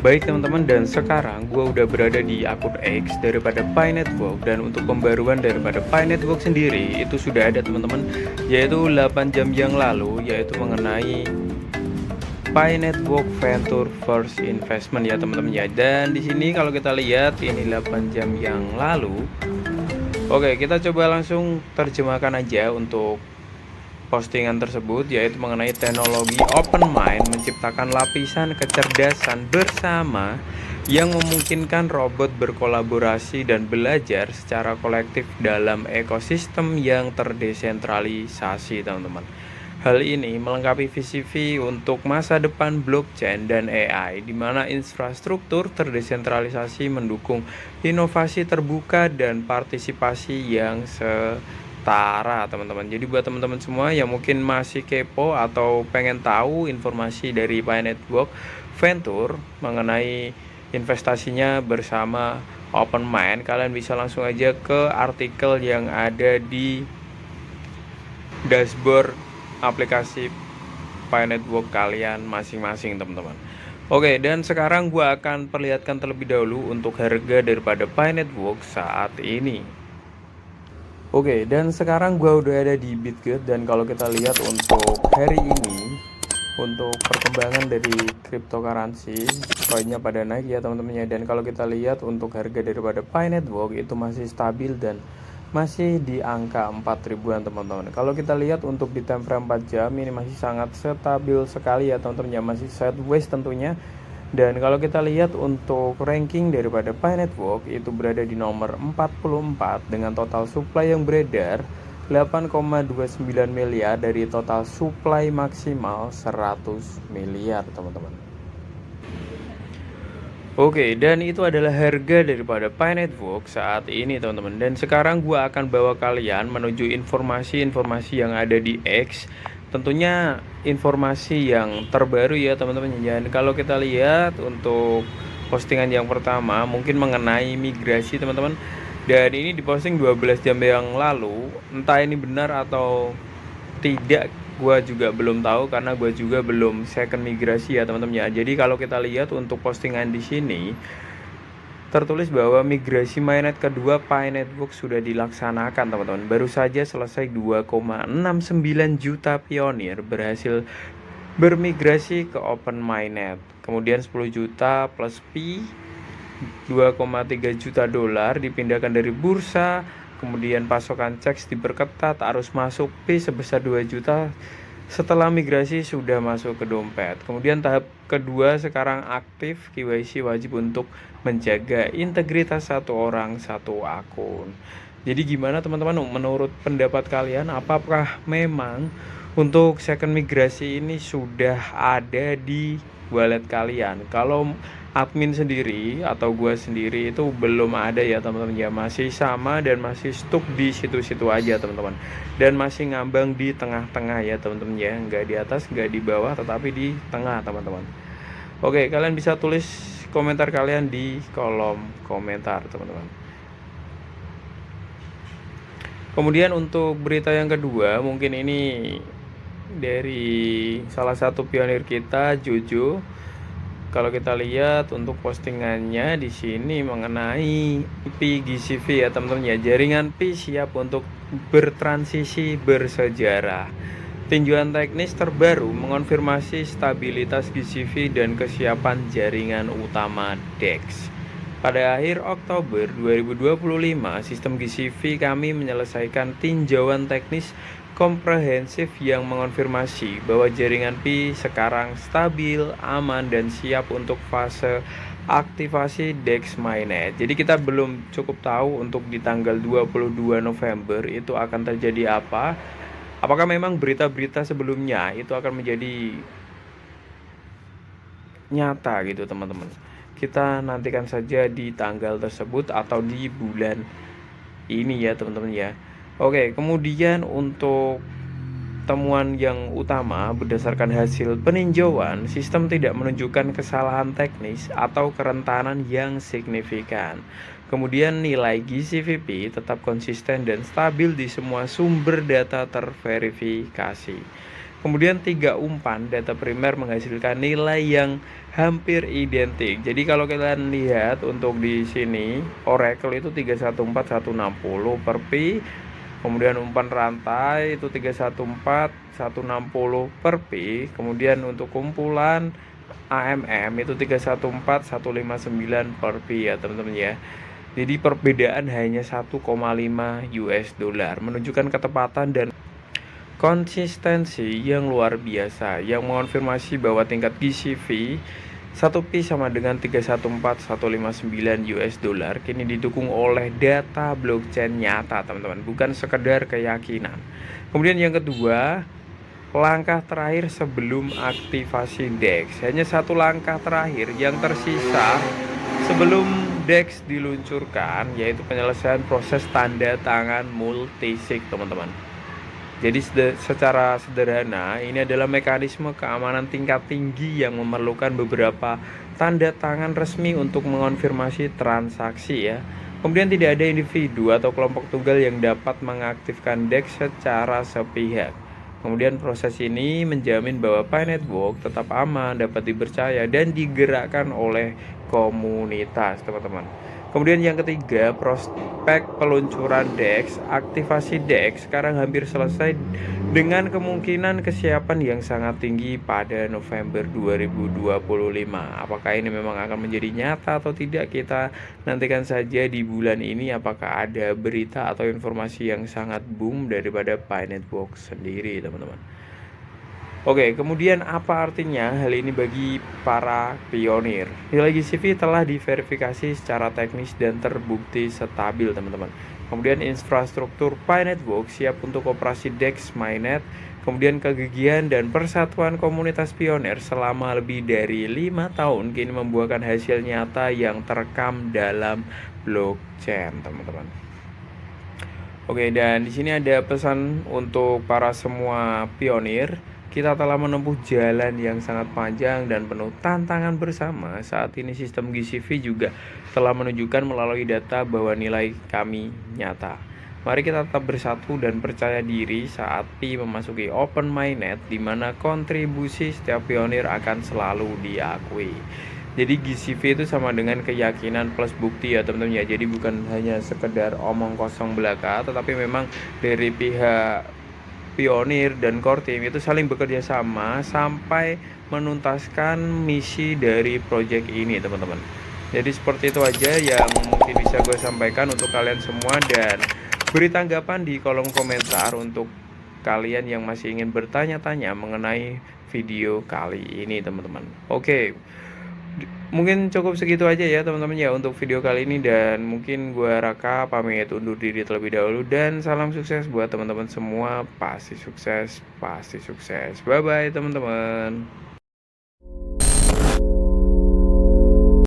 Baik teman-teman, dan sekarang gue udah berada di akun X daripada Pi Network. Dan untuk pembaruan daripada Pi Network sendiri itu sudah ada teman-teman, yaitu 8 jam yang lalu, yaitu mengenai Pi Network Venture First Investment ya teman-teman ya. Dan di sini kalau kita lihat ini 8 jam yang lalu. Oke, kita coba langsung terjemahkan aja untuk postingan tersebut, yaitu mengenai teknologi Open Mind menciptakan lapisan kecerdasan bersama yang memungkinkan robot berkolaborasi dan belajar secara kolektif dalam ekosistem yang terdesentralisasi, teman-teman. Hal ini melengkapi visi untuk masa depan blockchain dan AI, di mana infrastruktur terdesentralisasi mendukung inovasi terbuka dan partisipasi yang teman-teman. Jadi buat teman-teman semua yang mungkin masih kepo atau pengen tahu informasi dari Pi Network Venture mengenai investasinya bersama Open Mind, kalian bisa langsung aja ke artikel yang ada di dashboard aplikasi Pi Network kalian masing-masing, teman-teman. Oke, dan sekarang gua akan perlihatkan terlebih dahulu untuk harga daripada Pi Network saat ini. Oke, dan sekarang gua udah ada di Bitget, dan kalau kita lihat untuk hari ini, untuk perkembangan dari cryptocurrency, koinnya pada naik ya teman-teman ya. Dan kalau kita lihat untuk harga daripada Pi Network itu masih stabil dan masih di angka 4 ribuan teman-teman. Kalau kita lihat untuk di time frame 4 jam ini masih sangat stabil sekali ya teman-teman ya, masih sideways tentunya. Dan kalau kita lihat untuk ranking daripada Pi Network itu berada di nomor 44 dengan total supply yang beredar 8,29 miliar dari total supply maksimal 100 miliar teman-teman. Oke, dan itu adalah harga daripada Pi Network saat ini teman-teman. Dan sekarang gua akan bawa kalian menuju informasi-informasi yang ada di X. Tentunya informasi yang terbaru ya teman-teman. Dan kalau kita lihat untuk postingan yang pertama mungkin mengenai migrasi teman-teman. Dan ini diposting 12 jam yang lalu. Entah ini benar atau tidak, gue juga belum tahu karena gue juga belum second migrasi ya teman-teman ya. Jadi kalau kita lihat untuk postingan di sini tertulis bahwa migrasi mainnet kedua Pi Network sudah dilaksanakan teman-teman. Baru saja selesai 2,69 juta pionir berhasil bermigrasi ke Open Mainnet. Kemudian 10 juta plus Pi 2,3 juta dolar dipindahkan dari bursa. Kemudian pasokan checks diperketat, arus masuk Pi sebesar 2 juta setelah migrasi sudah masuk ke dompet. Kemudian tahap kedua sekarang aktif KYC wajib untuk menjaga integritas satu orang satu akun. Jadi gimana teman-teman, menurut pendapat kalian, apakah memang untuk second migrasi ini sudah ada di wallet kalian? Kalau admin sendiri atau gue sendiri itu belum ada ya teman-teman ya, masih sama dan masih stuck di situ-situ aja teman-teman, dan masih ngambang di tengah-tengah ya teman-teman ya, nggak di atas nggak di bawah tetapi di tengah teman-teman. Oke, kalian bisa tulis komentar kalian di kolom komentar teman-teman. Kemudian untuk berita yang kedua mungkin ini dari salah satu pionir kita, Jojo. Kalau kita lihat untuk postingannya di sini mengenai Pi GCV ya teman-teman ya, jaringan Pi siap untuk bertransisi bersejarah. Tinjauan teknis terbaru mengonfirmasi stabilitas GCV dan kesiapan jaringan utama DEX. Pada akhir Oktober 2025, sistem GCV kami menyelesaikan tinjauan teknis komprehensif yang mengonfirmasi bahwa jaringan Pi sekarang stabil, aman, dan siap untuk fase aktivasi DEX mainnet. Jadi kita belum cukup tahu untuk di tanggal 22 November itu akan terjadi apa. Apakah memang berita-berita sebelumnya itu akan menjadi nyata gitu teman-teman. Kita nantikan saja di tanggal tersebut atau di bulan ini ya teman-teman ya. Oke, kemudian untuk temuan yang utama berdasarkan hasil peninjauan, sistem tidak menunjukkan kesalahan teknis atau kerentanan yang signifikan. Kemudian nilai GCVP tetap konsisten dan stabil di semua sumber data terverifikasi. Kemudian 3 umpan data primer menghasilkan nilai yang hampir identik. Jadi kalau kalian lihat untuk di sini Oracle itu 314 160 per pi. Kemudian umpan rantai itu 314 160 per pi. Kemudian untuk kumpulan AMM itu 314 159 per pi ya teman-teman ya. Jadi perbedaan hanya 1,5 US dollar, menunjukkan ketepatan dan konsistensi yang luar biasa yang mengonfirmasi bahwa tingkat GCV 1 pi sama dengan 314 159 US dollar kini didukung oleh data blockchain nyata teman-teman, bukan sekedar keyakinan. Kemudian yang kedua, langkah terakhir sebelum aktivasi DEX. Hanya satu langkah terakhir yang tersisa sebelum DEX diluncurkan, yaitu penyelesaian proses tanda tangan multisig teman-teman. Jadi secara sederhana ini adalah mekanisme keamanan tingkat tinggi yang memerlukan beberapa tanda tangan resmi untuk mengonfirmasi transaksi ya. Kemudian tidak ada individu atau kelompok tunggal yang dapat mengaktifkan DEX secara sepihak. Kemudian proses ini menjamin bahwa Pi Network tetap aman, dapat dipercaya dan digerakkan oleh komunitas teman-teman. Kemudian yang ketiga, prospek peluncuran DEX. Aktivasi DEX sekarang hampir selesai dengan kemungkinan kesiapan yang sangat tinggi pada November 2025. Apakah ini memang akan menjadi nyata atau tidak, kita nantikan saja di bulan ini. Apakah ada berita atau informasi yang sangat boom daripada Pi Network sendiri teman-teman. Oke, kemudian apa artinya hal ini bagi para pionir? Nilai GCV telah diverifikasi secara teknis dan terbukti stabil, teman-teman. Kemudian infrastruktur Pi Network siap untuk operasi DEX mainnet. Kemudian kegigihan dan persatuan komunitas pionir selama lebih dari 5 tahun kini membuahkan hasil nyata yang terekam dalam blockchain, teman-teman. Oke, dan di sini ada pesan untuk para semua pionir. Kita telah menempuh jalan yang sangat panjang dan penuh tantangan bersama. Saat ini sistem GCV juga telah menunjukkan melalui data bahwa nilai kami nyata. Mari kita tetap bersatu dan percaya diri saat Pi memasuki open mainnet, di mana kontribusi setiap pionir akan selalu diakui. Jadi GCV itu sama dengan keyakinan plus bukti ya teman-teman ya. Jadi bukan hanya sekedar omong kosong belaka, tetapi memang dari pihak pionir dan core team itu saling bekerja sama sampai menuntaskan misi dari project ini teman-teman. Jadi seperti itu aja yang mungkin bisa gue sampaikan untuk kalian semua, dan beri tanggapan di kolom komentar untuk kalian yang masih ingin bertanya-tanya mengenai video kali ini teman-teman. Oke, mungkin cukup segitu aja ya teman-teman ya untuk video kali ini, dan mungkin gua Raka pamit undur diri terlebih dahulu, dan salam sukses buat teman-teman semua. Pasti sukses, bye bye teman-teman.